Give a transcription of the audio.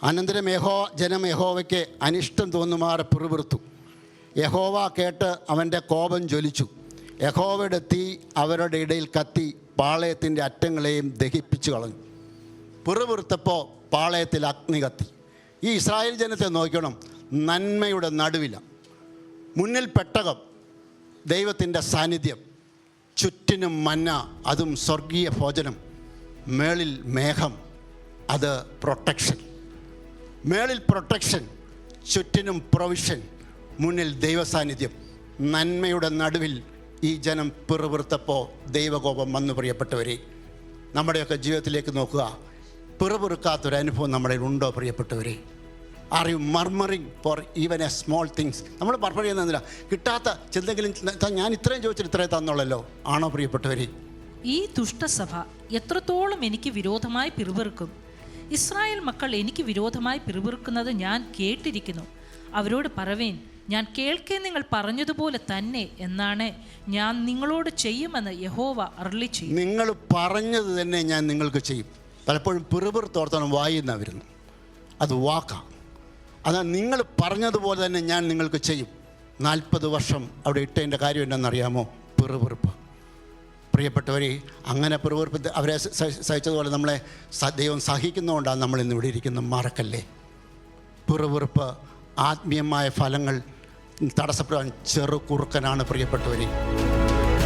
അനന്തരം ജനം യഹോവയ്ക്ക് അനിഷ്ടം തോന്നുമാറ് പിറുപിറുത്തു. യഹോവ കേട്ട് അവൻ്റെ കോപം ജ്വലിച്ചു. യഹോവയുടെ തീ അവരുടെ ഇടയിൽ കത്തി പാളയത്തിൻ്റെ അറ്റങ്ങളെയും ദഹിപ്പിച്ചു കളഞ്ഞു. പിറുപിറുത്തപ്പോൾ പാളയത്തിൽ അഗ്നി കത്തി. ഈ ഇസ്രായേൽ ജനത്തെ നോക്കണം, നന്മയുടെ നടുവിലാണ്. മുന്നിൽ പെട്ടകം, ദൈവത്തിൻ്റെ സാന്നിധ്യം, ചുറ്റിനും മന്ന, അതും സ്വർഗീയ ഭോജനം, മേളിൽ മേഘം, അത് പ്രൊട്ടക്ഷൻ. മേളിൽ പ്രൊട്ടക്ഷൻ, ചുറ്റിനും പ്രൊവിഷൻ, മുന്നിൽ ദൈവസാന്നിധ്യം. നന്മയുടെ നടുവിൽ ഈ ജനം പിറുപിറുത്തപ്പോൾ ദൈവകോപം വന്നു. പ്രിയപ്പെട്ടവരെ, നമ്മുടെയൊക്കെ ജീവിതത്തിലേക്ക് നോക്കുക. പിറുപിറുക്കാത്തൊരനുഭവം നമ്മുടെ ഉണ്ടോ പ്രിയപ്പെട്ടവരെ? Are you murmuring for even a small things? നമ്മൾ മർമർ ചെയ്യുന്നില്ല. കിട്ടാത്ത എന്തെങ്കിലും ഞാൻ ഇത്രയും ചോദിച്ചിട്ട് ഇത്രയും തന്നോളല്ലോ, ആണോ പ്രിയപ്പെട്ടവരെ? ഈ ദുഷ്ടസഭ എത്രത്തോളം എനിക്ക് വിരോധമായി പിറുപിറുക്കും. ഇസ്രായേൽ മക്കൾ എനിക്ക് വിരോധമായി പിറുപിറുക്കുന്നത് ഞാൻ കേട്ടിരിക്കുന്നു. അവരോട് പറവേൻ, ഞാൻ കേൾക്കേ നിങ്ങൾ പറഞ്ഞതുപോലെ തന്നെ എന്നാണ് ഞാൻ നിങ്ങളോട് ചെയ്യുമെന്ന് യഹോവ അരുളിച്ചെയ്യും. നിങ്ങൾ പറഞ്ഞത് തന്നെ ഞാൻ നിങ്ങൾക്ക് ചെയ്യും. പലപ്പോഴും പിറുപിറുത്തോർത്തോളം വായിന്നാ വരുന്നു, അത് വാക്കാണ്. അതാ നിങ്ങൾ പറഞ്ഞതുപോലെ തന്നെ ഞാൻ നിങ്ങൾക്ക് ചെയ്യും. 40 വർഷം അവിടെ ഇട്ടതിൻ്റെ കാര്യം എന്താണെന്നറിയാമോ? പിറുപിറുപ്പ്. പ്രിയപ്പെട്ടവരെ, അങ്ങനെ പിറുപിറുപ്പ് അവരെ സഹിച്ചതുപോലെ നമ്മളെ ദൈവം സഹിക്കുന്നതുകൊണ്ടാണ് നമ്മൾ ഇന്ന് ഇവിടെ ഇരിക്കുന്നത്. മറക്കല്ലേ. പിറുപിറുപ്പ് ആത്മീയമായ ഫലങ്ങൾ തടസ്സപ്പെടാൻ ചെറുകുറുക്കനാണ് പ്രിയപ്പെട്ടവരെ.